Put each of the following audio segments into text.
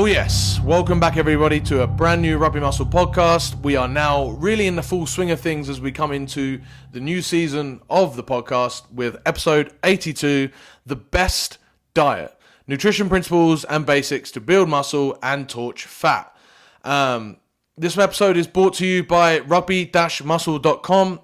Oh yes, welcome back everybody to a brand new Rugby Muscle Podcast. We are now really in the full swing of things as we come into the new season of the podcast with episode 82, The Best Diet, Nutrition Principles and Basics to Build Muscle and Torch Fat. This episode is brought to you by rugby-muscle.com.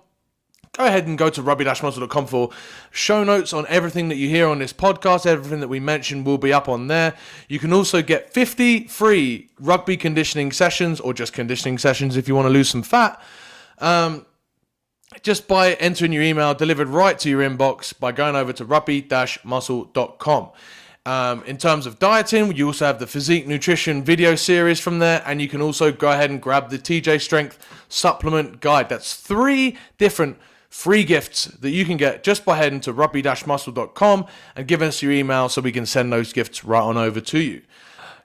Go ahead and go to rugby-muscle.com for show notes on everything that you hear on this podcast. Everything that we mentioned will be up on there. You can also get 50 free rugby conditioning sessions, or just conditioning sessions if you want to lose some fat, just by entering your email, delivered right to your inbox by going over to rugby-muscle.com. In terms of dieting, you also have the physique nutrition video series from there, and you can also go ahead and grab the TJ Strength supplement guide. That's 3 different free gifts that you can get just by heading to rugby-muscle.com and giving us your email so we can send those gifts right on over to you.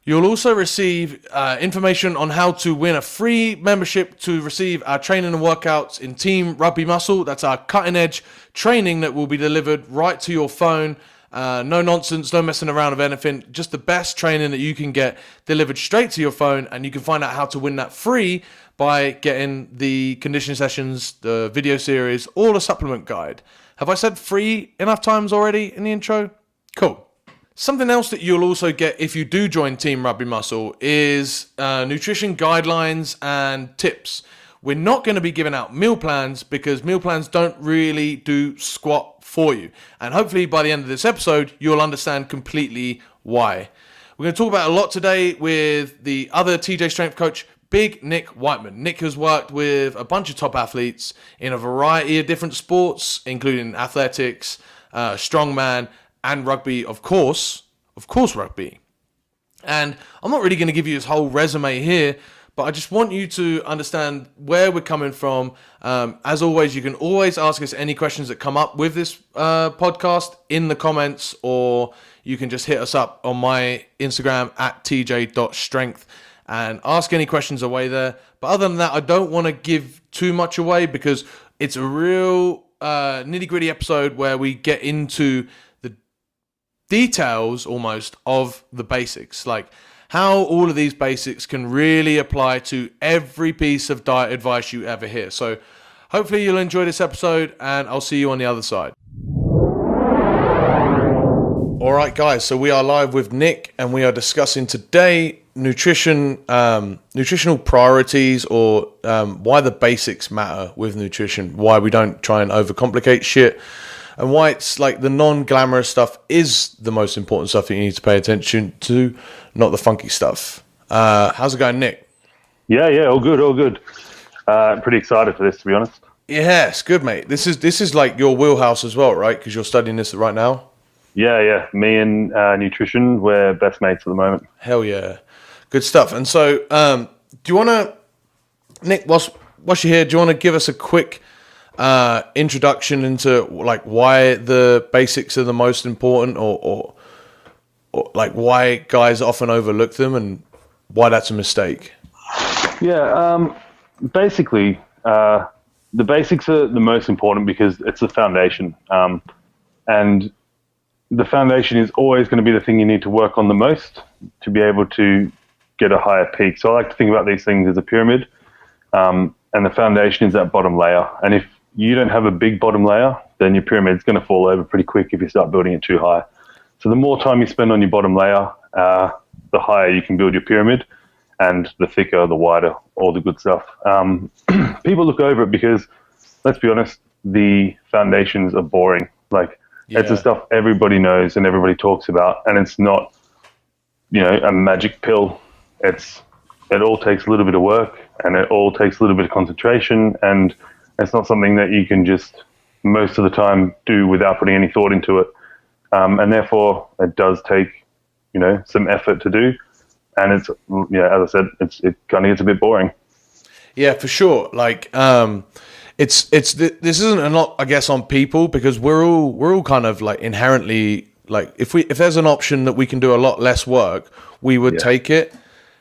You'll also receive information on how to win a free membership to receive our training and workouts in Team Rugby Muscle. That's our cutting edge training that will be delivered right to your phone. No nonsense, no messing around with anything, just the best training that you can get delivered straight to your phone, and you can find out how to win that free by getting the conditioning sessions, the video series, or the supplement guide. Have I said free enough times already in the intro? Cool. Something else that you'll also get if you do join Team Rugby Muscle is nutrition guidelines and tips. We're not going to be giving out meal plans because meal plans don't really do squat for you. And hopefully by the end of this episode, you'll understand completely why. We're going to talk about a lot today with the other TJ Strength coach, Big Nick Whiteman. Nick has worked with a bunch of top athletes in a variety of different sports, including athletics, strongman, and rugby, of course rugby. And I'm not really going to give you his whole resume here, but I just want you to understand where we're coming from. As always, you can always ask us any questions that come up with this podcast in the comments, or you can just hit us up on my Instagram at tj.strength and ask any questions away there. But other than that, I don't want to give too much away because it's a real nitty-gritty episode where we get into the details almost of the basics, like how all of these basics can really apply to every piece of diet advice you ever hear. So hopefully you'll enjoy this episode, and I'll see you on the other side. All right, guys, so we are live with Nick, and we are discussing today nutritional priorities, or why the basics matter with nutrition, why we don't try and overcomplicate shit, and why it's like the non-glamorous stuff is the most important stuff that you need to pay attention to, not the funky stuff. How's it going, Nick? Yeah, all good. Pretty excited for this, to be honest. Yeah, it's good, mate. This is like your wheelhouse as well, right? Because you're studying this right now. Yeah. Me and nutrition, we're best mates at the moment. Hell yeah. Good stuff. And so, do you want to, Nick, whilst you're here, do you want to give us a quick introduction into like why the basics are the most important, or like why guys often overlook them and why that's a mistake? Yeah, basically, the basics are the most important because it's the foundation. And the foundation is always going to be the thing you need to work on the most to be able to get a higher peak. So I like to think about these things as a pyramid, and the foundation is that bottom layer. And if you don't have a big bottom layer, then your pyramid's going to fall over pretty quick if you start building it too high. So the more time you spend on your bottom layer, the higher you can build your pyramid, and the thicker, the wider, all the good stuff. People look over it because, let's be honest, the foundations are boring. Like, it's the stuff everybody knows and everybody talks about, and it's not, a magic pill. It all takes a little bit of work, and it all takes a little bit of concentration, and it's not something that you can just most of the time do without putting any thought into it. And therefore, it does take, some effort to do. And it's, as I said, it kind of gets a bit boring. Yeah, for sure. Like, this isn't a lot, I guess, on people, because we're all kind of like inherently like, if there's an option that we can do a lot less work, we would take it.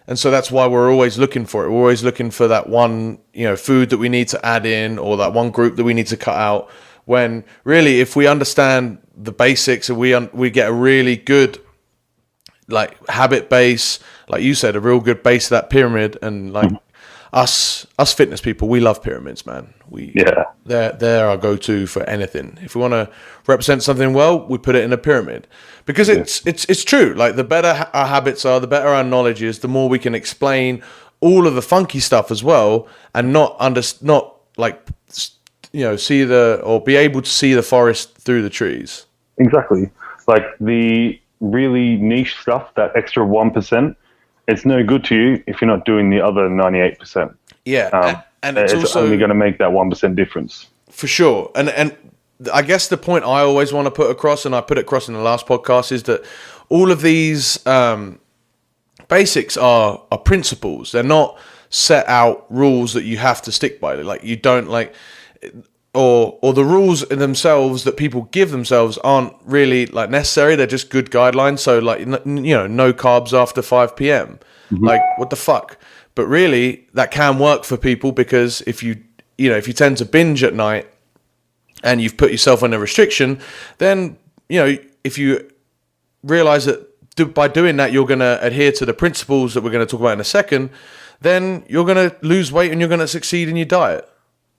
And so that's why we're always looking for it. We're always looking for that one, food that we need to add in, or that one group that we need to cut out. When really, if we understand the basics and we get a really good like habit base, like you said, a real good base of that pyramid. And like us fitness people, we love pyramids, man. They're our go-to for anything. If we want to represent something well, we put it in a pyramid, because it's true. Like, the better our habits are, the better our knowledge is, the more we can explain all of the funky stuff as well, and not be able to see the forest through the trees. Exactly. Like, the really niche stuff, that extra 1%, it's no good to you if you're not doing the other 98%. Yeah, and it's also only going to make that 1% difference. For sure. And I guess the point I always want to put across, and I put it across in the last podcast, is that all of these basics are principles. They're not set out rules that you have to stick by. Like, you don't like, or the rules in themselves that people give themselves aren't really like necessary. They're just good guidelines. So like, no carbs after 5 p.m. Like, what the fuck? But really, that can work for people, because if you tend to binge at night and you've put yourself under restriction, then, if you realize that by doing that, you're going to adhere to the principles that we're going to talk about in a second, then you're going to lose weight and you're going to succeed in your diet.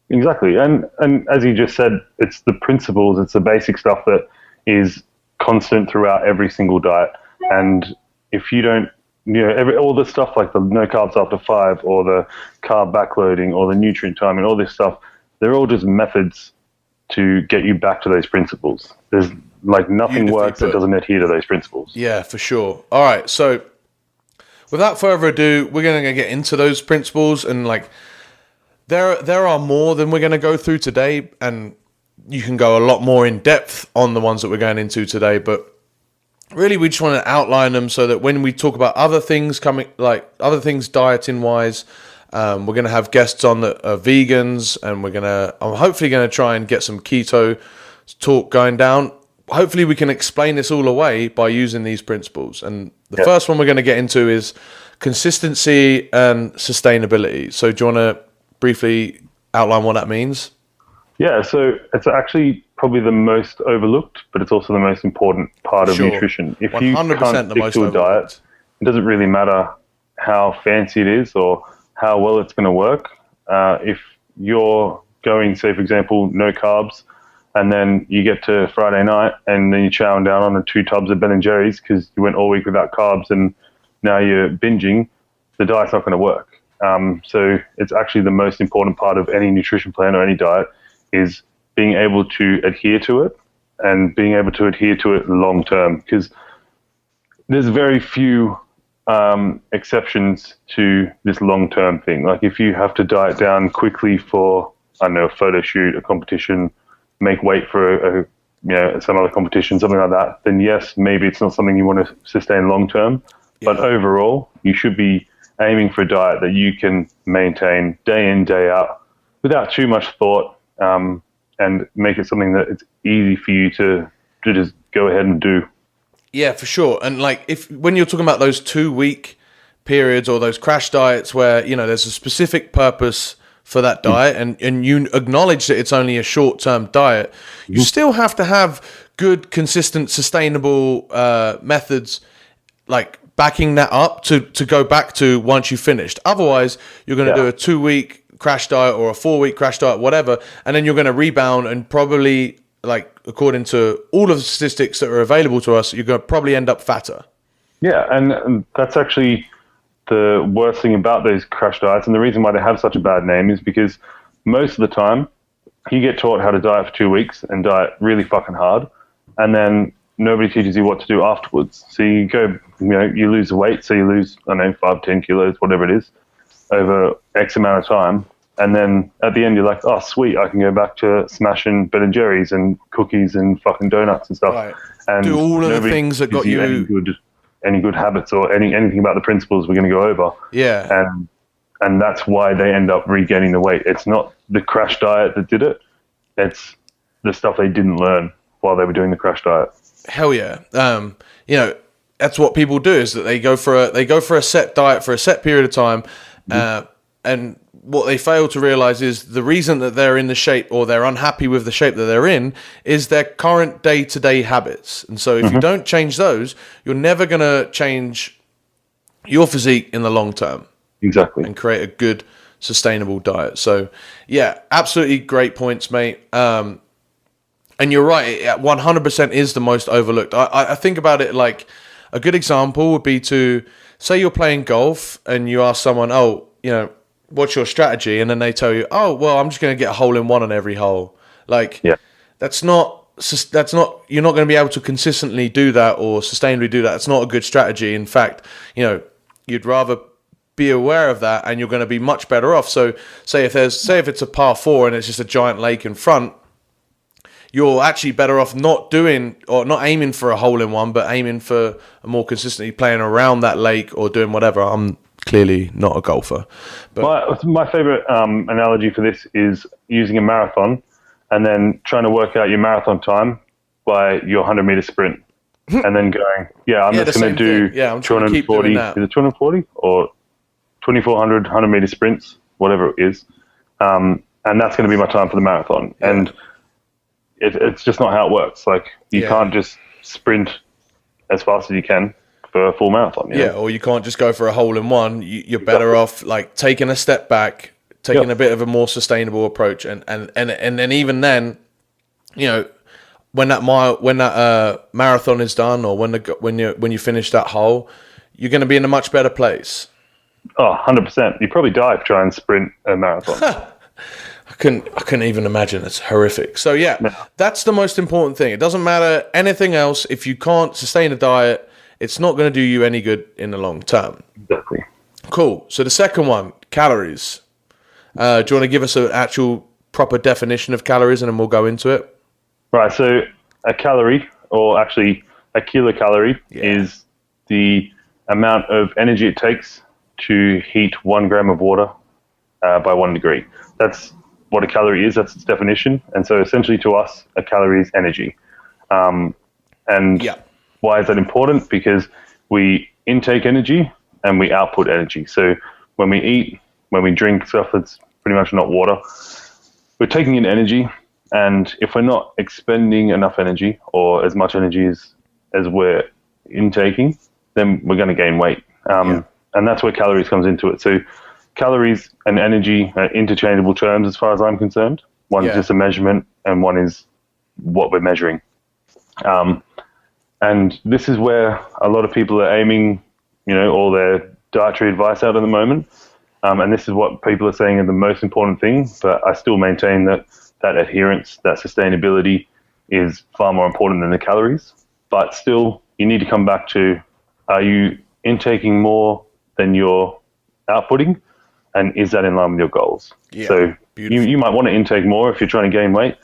Exactly. And as you just said, it's the principles, it's the basic stuff that is constant throughout every single diet. And if you don't, all the stuff like the no carbs after 5, or the carb backloading, or the nutrient timing, all this stuff, they're all just methods to get you back to those principles. There's like nothing works that doesn't adhere to those principles. Yeah, for sure. All right. So without further ado, we're going to get into those principles, and like, there are more than we're going to go through today, and you can go a lot more in depth on the ones that we're going into today, but really we just want to outline them so that when we talk about other things dieting wise, we're going to have guests on that are vegans, and I'm hopefully going to try and get some keto talk going down. Hopefully we can explain this all away by using these principles. And the first one we're going to get into is consistency and sustainability. So do you want to briefly outline what that means? Yeah, so it's actually probably the most overlooked, but it's also the most important part of nutrition. If you can't stick to a diet, it doesn't really matter how fancy it is or how well it's going to work. If you're going, say, for example, no carbs, and then you get to Friday night and then you're chowing down on 2 tubs of Ben & Jerry's because you went all week without carbs and now you're binging, the diet's not going to work. So it's actually the most important part of any nutrition plan or any diet is being able to adhere to it, and being able to adhere to it long term, because there's very few exceptions to this long term thing. Like, if you have to diet down quickly for, I don't know, a photo shoot, a competition, make weight for some other competition, something like that, then yes, maybe it's not something you want to sustain long term. Yeah. But overall, you should be aiming for a diet that you can maintain day in, day out without too much thought, and make it something that it's easy for you to just go ahead and do. Yeah, for sure. And like, when you're talking about those 2-week periods or those crash diets where, there's a specific purpose for that diet, and you acknowledge that it's only a short-term diet, you still have to have good, consistent, sustainable methods, like backing that up to go back to once you finished. Otherwise, you're going to do a 2-week crash diet or a 4-week crash diet, whatever, and then you're going to rebound and probably, like, according to all of the statistics that are available to us, you're going to probably end up fatter. Yeah, and that's actually the worst thing about those crash diets, and the reason why they have such a bad name is because most of the time you get taught how to diet for 2 weeks and diet really fucking hard, and then nobody teaches you what to do afterwards. So you go, you lose the weight, so you lose, 5, 10 kilos, whatever it is, over X amount of time. And then at the end, you're like, oh, sweet, I can go back to smashing Ben & Jerry's and cookies and fucking donuts and stuff. Right. And do all of the things that got you any good habits or anything about the principles we're going to go over. Yeah. And that's why they end up regaining the weight. It's not the crash diet that did it. It's the stuff they didn't learn while they were doing the crash diet. Hell yeah. That's what people do, is that they go for a set diet for a set period of time. And what they fail to realize is the reason that they're in the shape, or they're unhappy with the shape that they're in, is their current day-to-day habits. And so if you don't change those, you're never going to change your physique in the long term. Exactly. And create a good, sustainable diet. So, yeah, absolutely great points, mate. And you're right, 100% is the most overlooked. I think about it like a good example would be to say you're playing golf and you ask someone, oh, you know, what's your strategy? And then they tell you, oh, well, I'm just going to get a hole in one on every hole. Like, that's not, you're not going to be able to consistently do that or sustainably do that. It's not a good strategy. In fact, you know, you'd rather be aware of that and you're going to be much better off. So say if it's a par 4 and it's just a giant lake in front, you're actually better off not aiming for a hole in one, but aiming for a more consistently playing around that lake or doing whatever. I'm clearly not a golfer. But my favorite analogy for this is using a marathon and then trying to work out your marathon time by your 100-meter sprint. And then going, I'm just going to do I'm trying to keep doing that. Is it 240 or 2,400 100-meter sprints, whatever it is. And that's going to be my time for the marathon. Yeah. And it's just not how it works. Like, you can't just sprint as fast as you can for a full marathon. You know? Or you can't just go for a hole in one. You're better off like taking a step back, taking a bit of a more sustainable approach, and then even then, you know, when that marathon is done, or when you finish that hole, you're going to be in a much better place. Oh, 100%. You probably die if you try and sprint a marathon. I couldn't even imagine. It's horrific. So that's the most important thing. It doesn't matter anything else. If you can't sustain a diet, it's not going to do you any good in the long term. Exactly. Cool. So the second one, calories. Do you want to give us an actual proper definition of calories, and then we'll go into it? Right. So a calorie, or actually a kilocalorie, is the amount of energy it takes to heat 1 gram of water by 1 degree. That's what a calorie is. That's its definition. And so essentially to us, a calorie is energy. And why is that important? Because we intake energy and we output energy. So when we eat, when we drink stuff that's pretty much not water, we're taking in energy. And if we're not expending enough energy, or as much energy as we're intaking, then we're going to gain weight. And that's where calories comes into it. So calories and energy are interchangeable terms as far as I'm concerned. One is just a measurement, and one is what we're measuring. And this is where a lot of people are aiming, you know, all their dietary advice out at the moment. And this is what people are saying are the most important thing. But I still maintain that adherence, that sustainability is far more important than the calories. But still, you need to come back to, are you intaking more than you're outputting? And is that in line with your goals? Yeah, so you might want to intake more if you're trying to gain weight,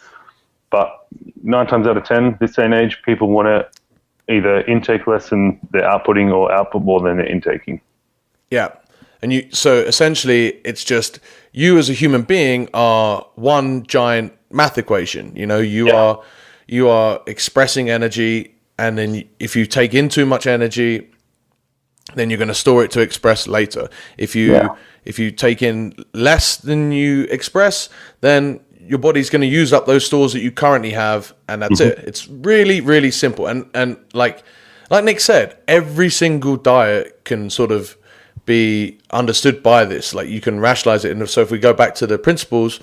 but 9 times out of 10, this day and age, people want to either intake less than they're outputting or output more than they're intaking. Yeah. And so essentially it's just you as a human being are one giant math equation. You know, you are expressing energy, and then if you take in too much energy, then you're going to store it to express later. If you take in less than you express, then your body's going to use up those stores that you currently have, and that's it. It's really, really simple. And like Nick said, every single diet can sort of be understood by this. Like, you can rationalize it. And so if we go back to the principles,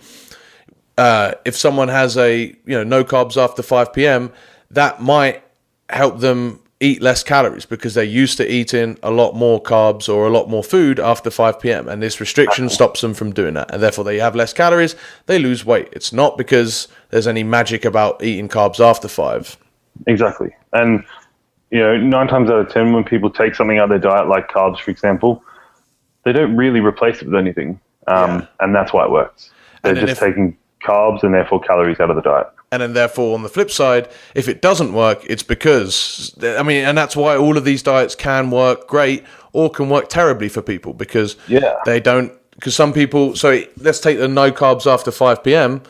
if someone has no carbs after 5 p.m., that might help them eat less calories because they're used to eating a lot more carbs or a lot more food after 5 p.m. And this restriction stops them from doing that. And therefore they have less calories, they lose weight. It's not because there's any magic about eating carbs after 5. Exactly. And, 9 times out of 10, when people take something out of their diet, like carbs, for example, they don't really replace it with anything. And that's why it works. They're just taking carbs and therefore calories out of the diet. And then therefore, on the flip side, if it doesn't work, it's because, and that's why all of these diets can work great or can work terribly for people, because because some people, so let's take the no carbs after 5 p.m.,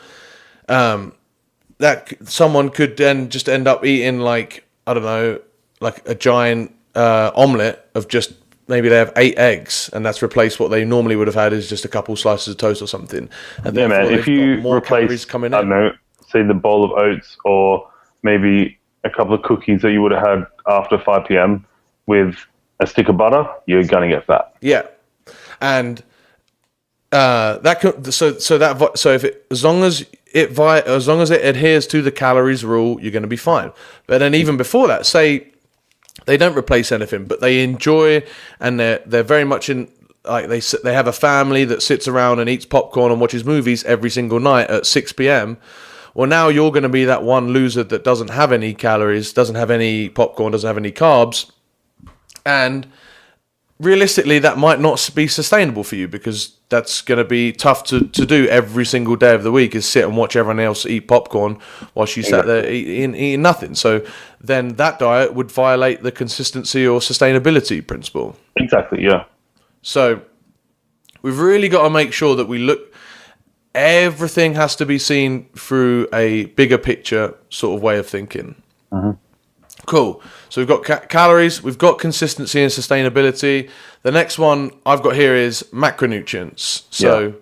that someone could then just end up eating like a giant omelette of just, maybe they have 8 eggs, and that's replaced what they normally would have had is just a couple slices of toast or something. And if you replace, coming in. I don't know, say the bowl of oats or maybe a couple of cookies that you would have had after 5 p.m. with a stick of butter, you're going to get fat. Yeah, and as long as it adheres to the calories rule, you're going to be fine. But then even before that, say they don't replace anything, but they enjoy, and they're very much in, like, they have a family that sits around and eats popcorn and watches movies every single night at 6 p.m. Well, now you're going to be that one loser that doesn't have any calories, doesn't have any popcorn, doesn't have any carbs, and realistically, that might not be sustainable for you, because that's going to be tough to do every single day of the week, is sit and watch everyone else eat popcorn whilst you sat there eating nothing. So then that diet would violate the consistency or sustainability principle. Exactly, yeah. So we've really got to make sure that we look, everything has to be seen through a bigger picture sort of way of thinking. Mm-hmm. Cool. So we've got calories, we've got consistency and sustainability. The next one I've got here is macronutrients. So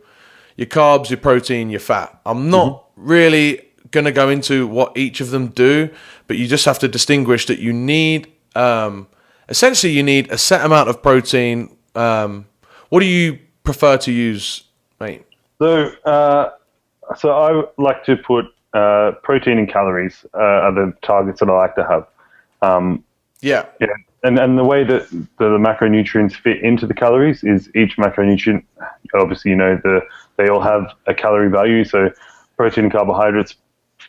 your carbs, your protein, your fat. I'm not really going to go into what each of them do, but you just have to distinguish that you need, essentially you need a set amount of protein. What do you prefer to use, mate? So I like to put protein and calories are the targets that I like to have. Yeah. And the way that the macronutrients fit into the calories is each macronutrient, obviously, they all have a calorie value. So protein and carbohydrates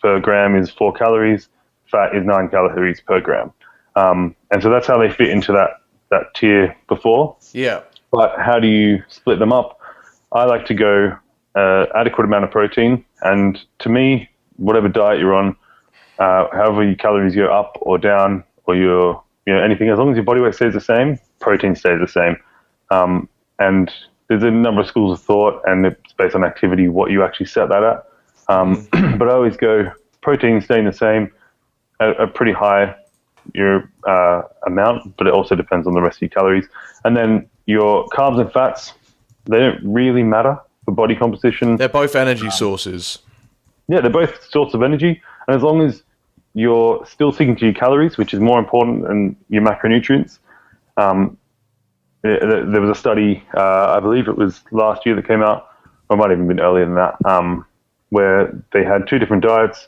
per gram is 4 calories, fat is 9 calories per gram. And so that's how they fit into that tier before. Yeah. But how do you split them up? I like to go adequate amount of protein. And to me, whatever diet you're on, however your calories go up or down, or your anything, as long as your body weight stays the same, protein stays the same. And there's a number of schools of thought, and it's based on activity what you actually set that at. But I always go protein staying the same, a pretty high amount, but it also depends on the rest of your calories. And then your carbs and fats, they don't really matter for body composition. They're both energy sources. Yeah, they're both sorts of energy, and as long as you're still sticking to your calories, which is more important than your macronutrients. There was a study, I believe it was last year that came out, or it might have even been earlier than that, where they had 2 different diets.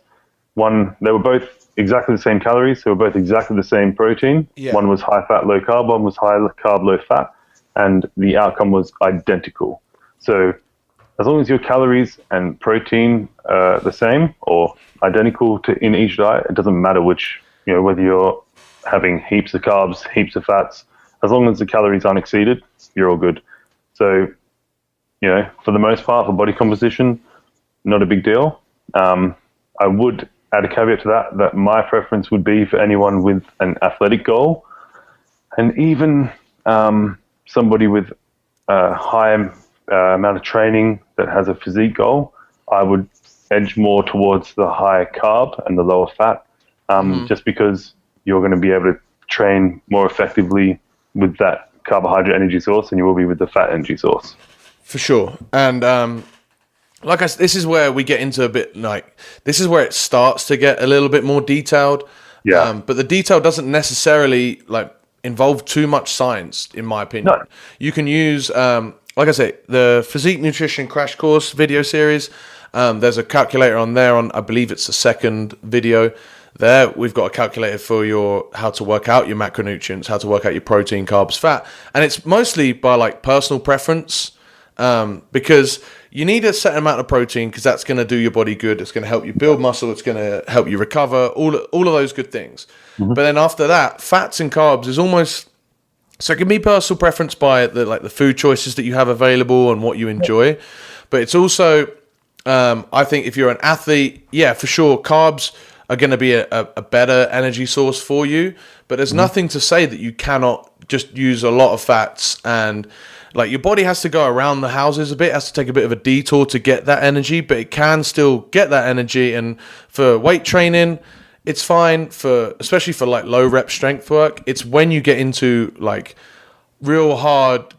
One, they were both exactly the same calories, they were both exactly the same protein. Yeah. One was high fat, low carb, one was high carb, low fat, and the outcome was identical. So as long as your calories and protein are the same or identical in each diet, it doesn't matter which, whether you're having heaps of carbs, heaps of fats, as long as the calories aren't exceeded, you're all good. So, for the most part, for body composition, not a big deal. I would add a caveat to that my preference would be for anyone with an athletic goal, and even somebody with a high amount of training that has a physique goal, I would edge more towards the high carb and the lower fat, just because you're going to be able to train more effectively with that carbohydrate energy source than you will be with the fat energy source. For sure. And like I said, this is where we get into a bit, this is where it starts to get a little bit more detailed. Yeah. But the detail doesn't necessarily involve too much science, in my opinion. No. You can use, like I say, the Physique Nutrition Crash Course video series. There's a calculator on there. I believe it's the second video. There, we've got a calculator for how to work out your macronutrients, how to work out your protein, carbs, fat, and it's mostly by personal preference, because you need a certain amount of protein because that's going to do your body good. It's going to help you build muscle. It's going to help you recover. All of those good things. Mm-hmm. But then after that, fats and carbs is almost, so it can be personal preference by the food choices that you have available and what you enjoy, but it's also, I think if you're an athlete, yeah, for sure, carbs are going to be a better energy source for you, but there's nothing to say that you cannot just use a lot of fats, and your body has to go around the houses a bit, has to take a bit of a detour to get that energy, but it can still get that energy. And for weight training, it's fine, especially for low rep strength work. It's when you get into real hard,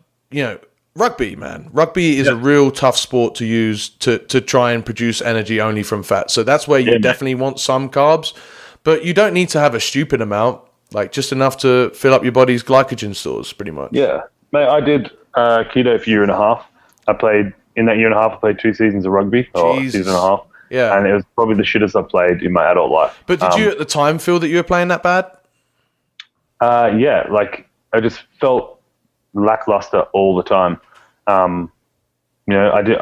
rugby, man. Rugby is a real tough sport to use to try and produce energy only from fat. So that's where you definitely want some carbs, but you don't need to have a stupid amount. like just enough to fill up your body's glycogen stores, pretty much. Yeah, mate, I did keto for a year and a half. I played, in that year and a half, I played 2 seasons of rugby, or a season and a half. Yeah. And it was probably the shittest I've played in my adult life. But did you at the time feel that you were playing that bad? Yeah, like I just felt lackluster all the time. I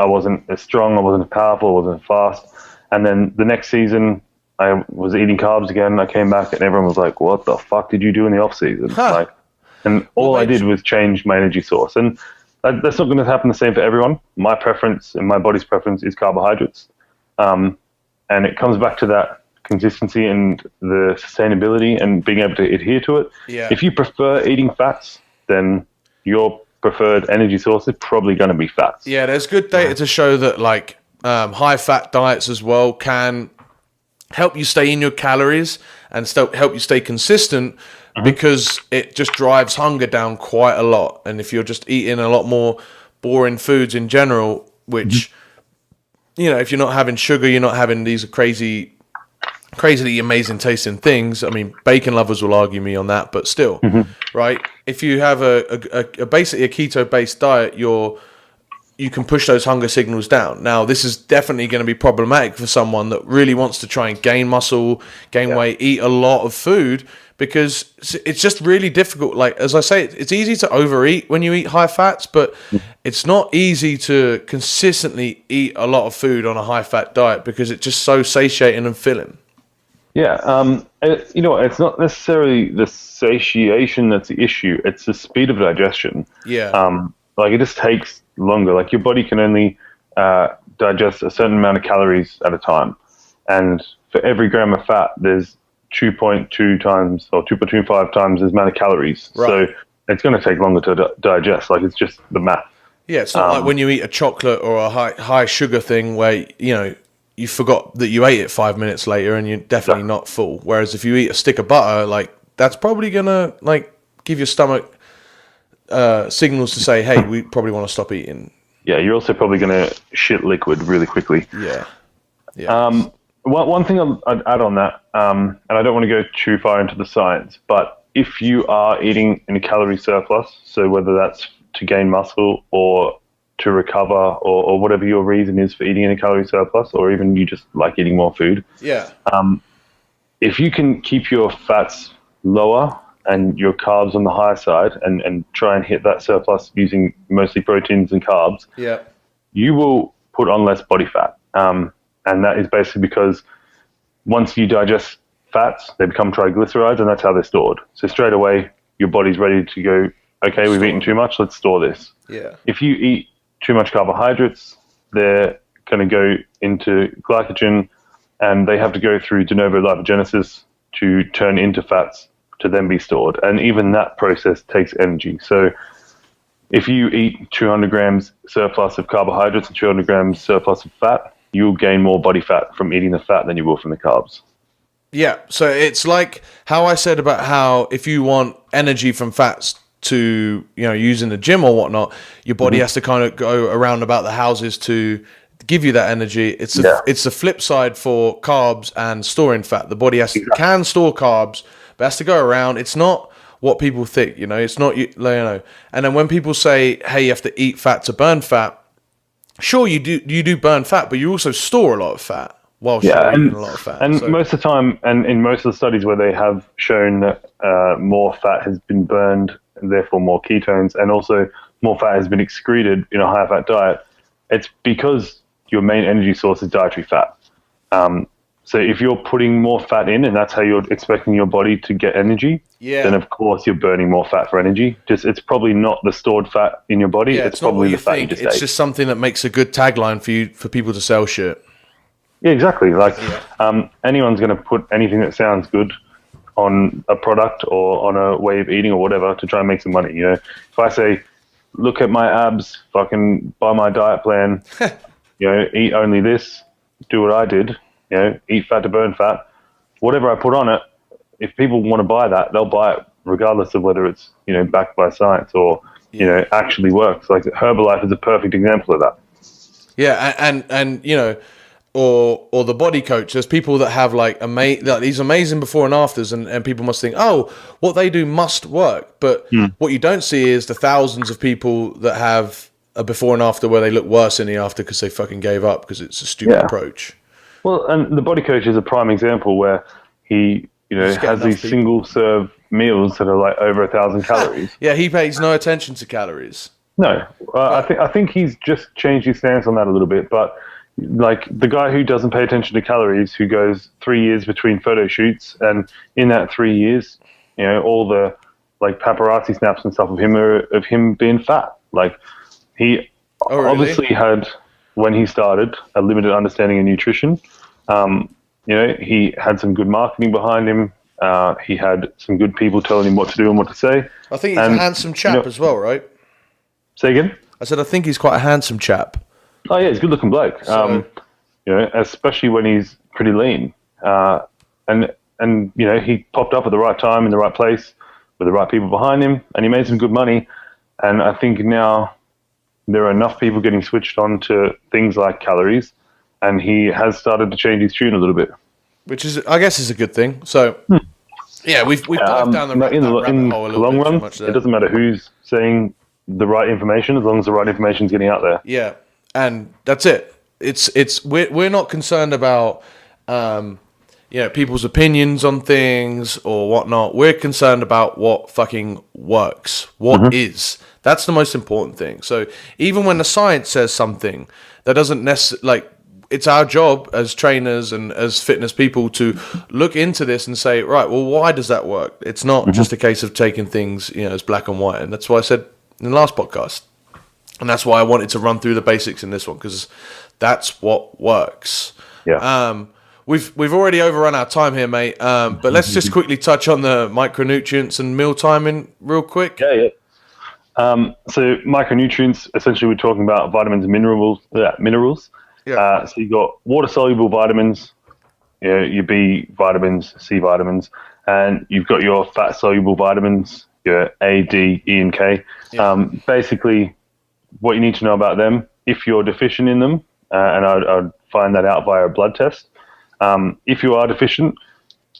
wasn't as strong, I wasn't as powerful, I wasn't as fast. And then the next season, I was eating carbs again. I came back and everyone was like, "What the fuck did you do in the off season?" Huh. And all I did was change my energy source. And that's not going to happen the same for everyone. My preference and my body's preference is carbohydrates. And it comes back to that consistency and the sustainability and being able to adhere to it. Yeah. If you prefer eating fats, then your preferred energy source is probably going to be fats. Yeah, there's good data to show that like high fat diets as well can help you stay in your calories and still help you stay consistent because it just drives hunger down quite a lot. And if you're just eating a lot more boring foods in general, which, if you're not having sugar, you're not having these crazily amazing tasting things. I mean, bacon lovers will argue me on that, but still, right? If you have basically a keto-based diet, you can push those hunger signals down. Now, this is definitely going to be problematic for someone that really wants to try and gain muscle, gain weight, eat a lot of food, because it's just really difficult. Like, as I say, it's easy to overeat when you eat high fats, but it's not easy to consistently eat a lot of food on a high fat diet because it's just so satiating and filling. Yeah, it's not necessarily the satiation that's the issue. It's the speed of digestion. Yeah. Like, it just takes longer. Like, your body can only digest a certain amount of calories at a time. And for every gram of fat, there's 2.2 times or 2.25 times as amount of calories. Right. So it's going to take longer to digest. Like, it's just the math. Yeah, it's not like when you eat a chocolate or a high sugar thing where, you forgot that you ate it 5 minutes later and you're definitely not full. Whereas if you eat a stick of butter, like, that's probably going to, like, give your stomach signals to say, hey, we probably want to stop eating. Yeah, you're also probably going to shit liquid really quickly. Yeah. One thing I'd add on that, and I don't want to go too far into the science, but if you are eating in a calorie surplus, so whether that's to gain muscle or to recover or whatever your reason is for eating in a calorie surplus, or even you just like eating more food. Yeah. If you can keep your fats lower and your carbs on the higher side and try and hit that surplus using mostly proteins and carbs, you will put on less body fat. And that is basically because once you digest fats, they become triglycerides, and that's how they're stored. So straight away, your body's ready to go, okay, we've eaten too much, let's store this. Yeah. If you eat too much carbohydrates, they're going to go into glycogen, and they have to go through de novo lipogenesis to turn into fats to then be stored. And even that process takes energy. So if you eat 200 grams surplus of carbohydrates and 200 grams surplus of fat, you'll gain more body fat from eating the fat than you will from the carbs. Yeah, so it's like how I said about how if you want energy from fats to, use in the gym or whatnot, your body has to kind of go around about the houses to give you that energy. It's the flip side for carbs and storing fat. The body can store carbs, but has to go around. It's not what people think, it's not, and then when people say, hey, you have to eat fat to burn fat, sure, you do burn fat, but you also store a lot of fat while you're eating a lot of fat. And most of the time, and in most of the studies where they have shown that more fat has been burned, and therefore more ketones, and also more fat has been excreted in a high fat diet, it's because your main energy source is dietary fat. So if you're putting more fat in, and that's how you're expecting your body to get energy, then of course you're burning more fat for energy. It's probably not the stored fat in your body. Yeah, it's probably the fat you just ate. It's just something that makes a good tagline for people to sell shit. Yeah, exactly. Like anyone's going to put anything that sounds good on a product or on a way of eating or whatever to try and make some money. If I say, look at my abs, fucking buy my diet plan, eat only this, do what I did, eat fat to burn fat, whatever I put on it, if people want to buy that, they'll buy it regardless of whether it's, backed by science or, actually works. Like Herbalife is a perfect example of that. Yeah. And or the body coach. There's people that have like these amazing before and afters, and people must think, oh, what they do must work. But what you don't see is the thousands of people that have a before and after where they look worse in the after because they fucking gave up because it's a stupid approach. Well, and the body coach is a prime example where he, has these single serve meals that are like over 1,000 calories. Yeah, he pays no attention to calories. No, I think he's just changed his stance on that a little bit. But like the guy who doesn't pay attention to calories, who goes 3 years between photo shoots, and in that 3 years, all the like paparazzi snaps and stuff of him are of him being fat. Like he obviously had, when he started, a limited understanding of nutrition. He had some good marketing behind him. He had some good people telling him what to do and what to say. I think he's a handsome chap as well, right? Say again? I said I think he's quite a handsome chap. Oh yeah, he's a good-looking bloke. So, especially when he's pretty lean. And he popped up at the right time in the right place with the right people behind him, and he made some good money. And I think now there are enough people getting switched on to things like calories, and he has started to change his tune a little bit, which is, I guess, is a good thing. So, yeah, we've dived down the rabbit hole a little long bit run. Too much there. It doesn't matter who's saying the right information, as long as the right information is getting out there. Yeah, and that's it. We're not concerned about people's opinions on things or whatnot. We're concerned about what fucking works. What is. That's the most important thing. So even when the science says something that doesn't necessarily, it's our job as trainers and as fitness people to look into this and say, right, well, why does that work? It's not just a case of taking things, as black and white. And that's why I said in the last podcast. And that's why I wanted to run through the basics in this one, because that's what works. Yeah. We've already overrun our time here, mate. But let's just quickly touch on the micronutrients and meal timing real quick. Yeah. So micronutrients, essentially we're talking about vitamins and minerals. Yeah. So you've got water-soluble vitamins, your B vitamins, C vitamins, and you've got your fat-soluble vitamins, your A, D, E, and K. Yeah. Basically, what you need to know about them, if you're deficient in them, and I'd find that out via a blood test. If you are deficient,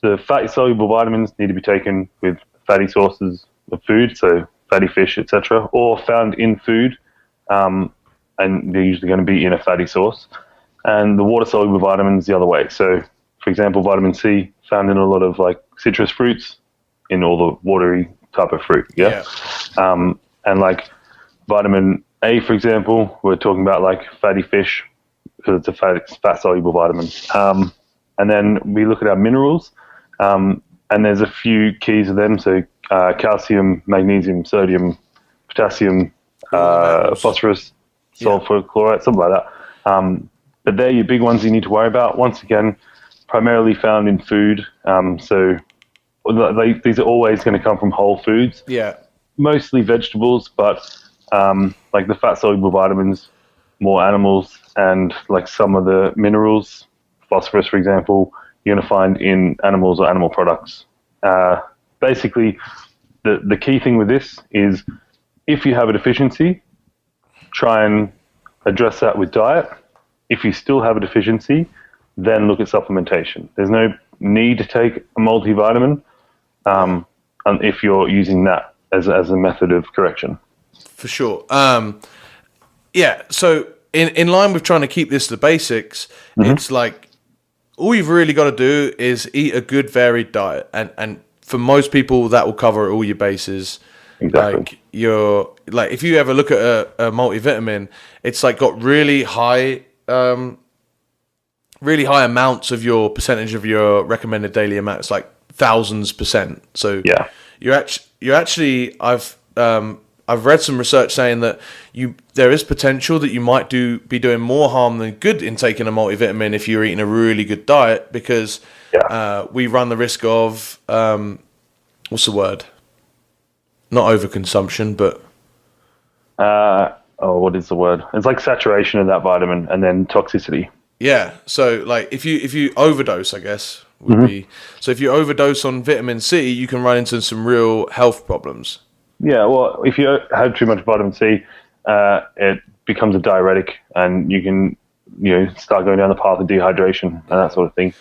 the fat-soluble vitamins need to be taken with fatty sources of food, so fatty fish, etc., or found in food, and they're usually going to be in a fatty source. And the water-soluble vitamins the other way. So, for example, vitamin C found in a lot of like citrus fruits, in all the watery type of fruit. Yeah. And like vitamin A, for example, we're talking about like fatty fish because it's a fat-soluble vitamin. And then we look at our minerals, and there's a few keys of them. So calcium, magnesium, sodium, potassium, phosphorus, sulfur, chloride, something like that. But they're your big ones you need to worry about. Once again, primarily found in food. So these are always going to come from whole foods. Yeah. Mostly vegetables, but like the fat-soluble vitamins, more animals, and like some of the minerals, phosphorus, for example, you're going to find in animals or animal products. Basically, the key thing with this is if you have a deficiency, try and address that with diet. If you still have a deficiency, then look at supplementation. There's no need to take a multivitamin if you're using that as a method of correction. For sure. Yeah, so in line with trying to keep this to the basics, it's like all you've really got to do is eat a good varied diet. And for most people, that will cover all your bases. Exactly. Like if you ever look at a multivitamin, it's like got really high amounts of your percentage of your recommended daily amount. It's like thousands %. So yeah, you're actually I've read some research saying that there is potential that you might be doing more harm than good in taking a multivitamin if you're eating a really good diet, because we run the risk of what's the word? Not overconsumption, but what is the word? It's like saturation of that vitamin and then toxicity. Yeah. So like if you overdose, I guess would be. So if you overdose on vitamin C, you can run into some real health problems. Yeah. Well, if you have too much vitamin C, it becomes a diuretic, and you can start going down the path of dehydration and that sort of thing.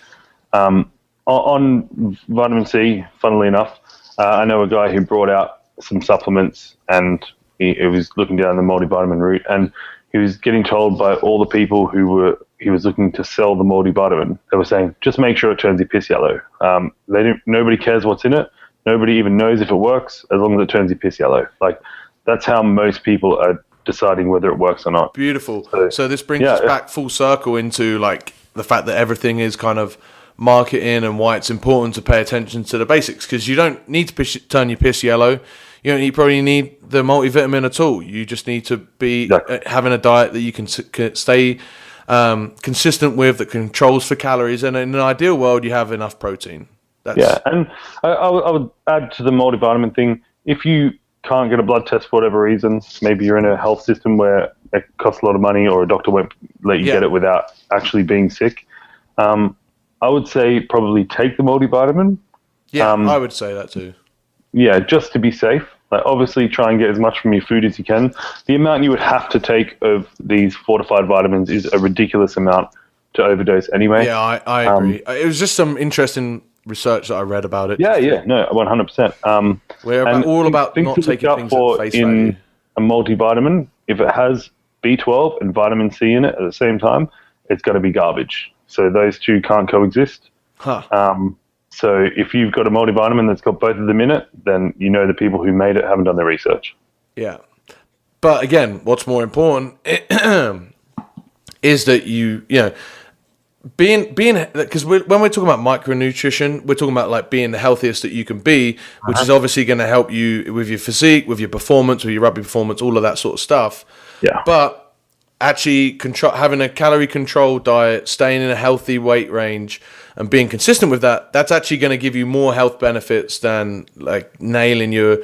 On vitamin C, funnily enough, I know a guy who brought out some supplements, and he was looking down the multivitamin route, and he was getting told by all the people he was looking to sell the multivitamin. They were saying, just make sure it turns your piss yellow. Nobody cares what's in it. Nobody even knows if it works as long as it turns your piss yellow. Like, that's how most people are deciding whether it works or not. Beautiful. So this brings us back full circle into like the fact that everything is kind of marketing and why it's important to pay attention to the basics, because you don't need to turn your piss yellow. You don't probably need the multivitamin at all. You just need to be having a diet that you can stay consistent with, that controls for calories, and in an ideal world, you have enough protein. And I would add to the multivitamin thing, if you can't get a blood test for whatever reason, maybe you're in a health system where it costs a lot of money or a doctor won't let you get it without actually being sick, I would say probably take the multivitamin. Yeah, I would say that too. Yeah, just to be safe. Like, obviously, try and get as much from your food as you can. The amount you would have to take of these fortified vitamins is a ridiculous amount to overdose anyway. Yeah, I agree. It was just some interesting research that I read about it. Yeah, no, 100%. We're all about not taking things at face value. In a multivitamin, if it has B12 and vitamin C in it at the same time, it's going to be garbage. So those two can't coexist. So if you've got a multivitamin that's got both of them in it, then the people who made it haven't done their research. Yeah. But again, what's more important is that being because when we're talking about micronutrition, we're talking about like being the healthiest that you can be, which is obviously going to help you with your physique, with your performance, with your rugby performance, all of that sort of stuff. Yeah. But actually having a calorie controlled diet, staying in a healthy weight range, and being consistent with that, that's actually going to give you more health benefits than like nailing your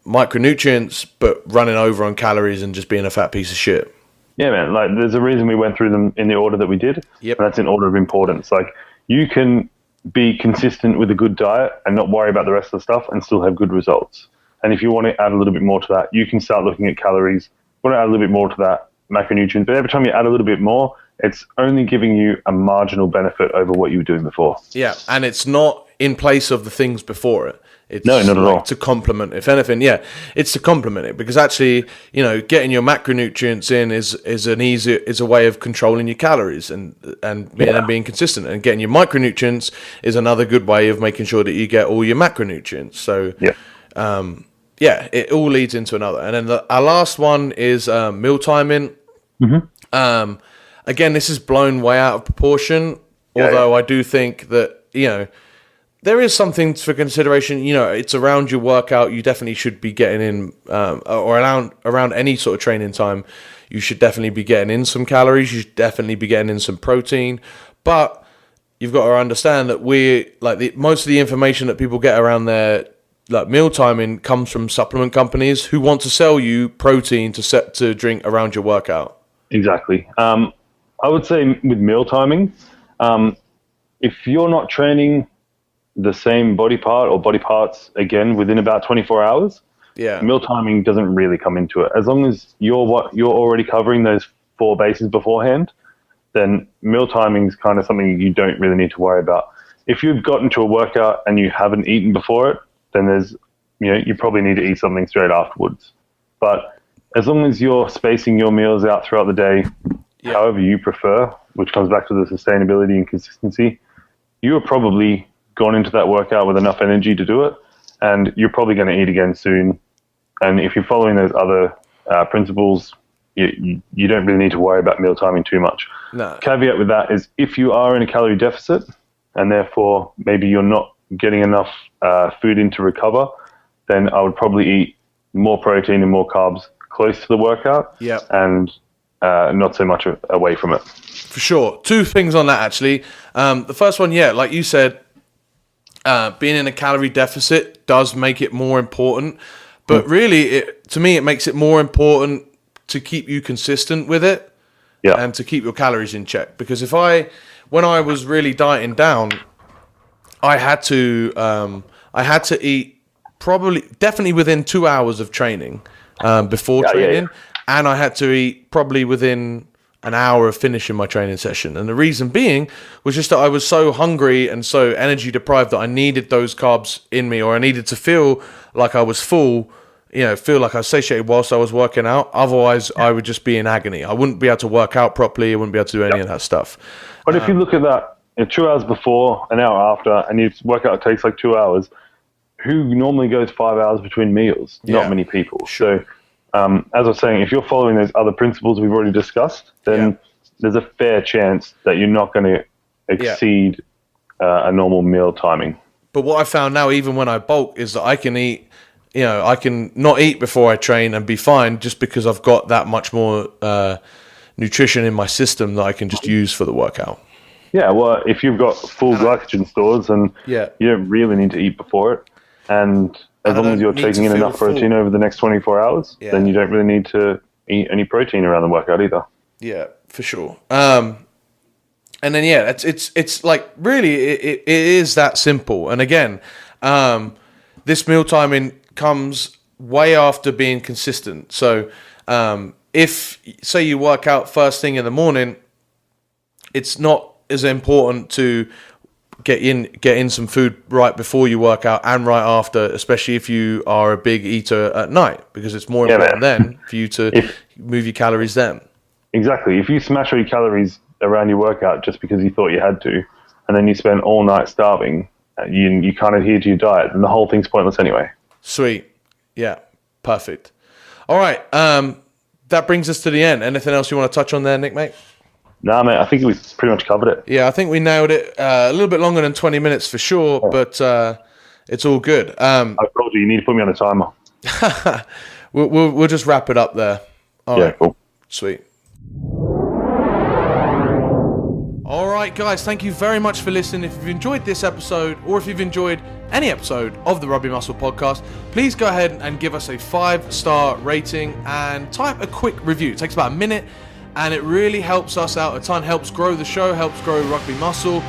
micronutrients, but running over on calories and just being a fat piece of shit. Yeah, man. Like, there's a reason we went through them in the order that we did. Yep. And that's in order of importance. Like, you can be consistent with a good diet and not worry about the rest of the stuff and still have good results. And if you want to add a little bit more to that, you can start looking at calories. You want to add a little bit more to that, macronutrients. But every time you add a little bit more, it's only giving you a marginal benefit over what you were doing before. Yeah, and it's not in place of the things before it. It's no, not at all. To complement, if anything, it's to complement it, because actually, getting your macronutrients in is a way of controlling your calories and being consistent, and getting your micronutrients is another good way of making sure that you get all your macronutrients. So it all leads into another. And then our last one is meal timing. Mm-hmm. Again, this is blown way out of proportion, although I do think that, there is something for consideration. It's around your workout. You definitely should be getting in, or around any sort of training time, you should definitely be getting in some calories. You should definitely be getting in some protein. But you've got to understand that most of the information that people get around their like meal timing comes from supplement companies who want to sell you protein to drink around your workout. Exactly. I would say with meal timing, if you're not training the same body part or body parts again within about 24 hours, meal timing doesn't really come into it. As long as you're already covering those 4 bases beforehand, then meal timing is kind of something you don't really need to worry about. If you've gotten to a workout and you haven't eaten before it, then you probably need to eat something straight afterwards. But as long as you're spacing your meals out throughout the day, however you prefer, which comes back to the sustainability and consistency, you are probably gone into that workout with enough energy to do it, and you're probably going to eat again soon. And if you're following those other principles, you don't really need to worry about meal timing too much. No. Caveat with that is if you are in a calorie deficit and therefore maybe you're not getting enough food in to recover, then I would probably eat more protein and more carbs close to the workout and not so much away from it. For sure. 2 things on that, actually. The first one, like you said, being in a calorie deficit does make it more important. But really, to me, it makes it more important to keep you consistent with it and to keep your calories in check. Because when I was really dieting down, I had to eat definitely within 2 hours of training before training. And I had to eat probably within an hour of finishing my training session. And the reason being was just that I was so hungry and so energy deprived that I needed those carbs in me, or I needed to feel like I was full, feel like I was satiated whilst I was working out. Otherwise, I would just be in agony. I wouldn't be able to work out properly. I wouldn't be able to do any of that stuff. But if you look at that, 2 hours before, an hour after, and your workout takes like 2 hours, who normally goes 5 hours between meals? Not many people. Sure. So, as I was saying, if you're following those other principles we've already discussed, then there's a fair chance that you're not going to exceed a normal meal timing. But what I found now, even when I bulk, is that I can eat, I can not eat before I train and be fine, just because I've got that much more nutrition in my system that I can just use for the workout. Yeah, well, if you've got full glycogen stores, then you don't really need to eat before it. And as long as you're taking in enough protein over the next 24 hours, then you don't really need to eat any protein around the workout either. Yeah, for sure. And then, it's like, really, it is that simple. And again, this meal timing comes way after being consistent. So if, say, you work out first thing in the morning, it's not as important to get in some food right before you work out and right after, especially if you are a big eater at night, because it's more important then for you to move your calories then. Exactly. If you smash all your calories around your workout just because you thought you had to, and then you spend all night starving, you can't adhere to your diet, and the whole thing's pointless anyway. Sweet. Yeah. Perfect. All right. That brings us to the end. Anything else you want to touch on there, Nick, mate? Nah, mate, I think we pretty much covered it. Yeah, I think we nailed it. A little bit longer than 20 minutes for sure, but it's all good. I told you need to put me on a timer. We'll just wrap it up there. All right. Cool. Sweet. All right, guys, thank you very much for listening. If you've enjoyed this episode, or if you've enjoyed any episode of the Rugby Muscle Podcast, please go ahead and give us a 5-star rating and type a quick review. It takes about a minute, and it really helps us out a ton, helps grow the show, helps grow Rugby Muscle,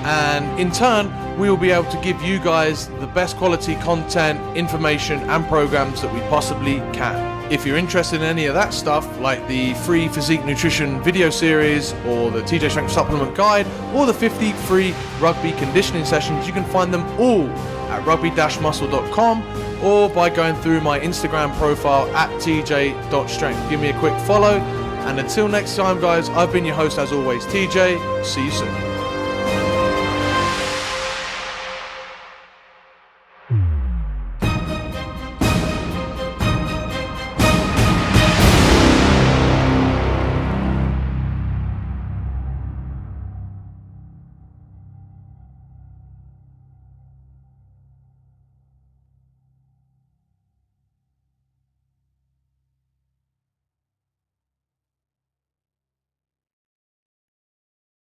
and in turn, we will be able to give you guys the best quality content, information, and programs that we possibly can. If you're interested in any of that stuff, like the free physique nutrition video series, or the TJ Strength Supplement Guide, or the 50 free rugby conditioning sessions, you can find them all at rugby-muscle.com, or by going through my Instagram profile at tj.strength. Give me a quick follow. And until next time, guys, I've been your host as always, TJ. See you soon.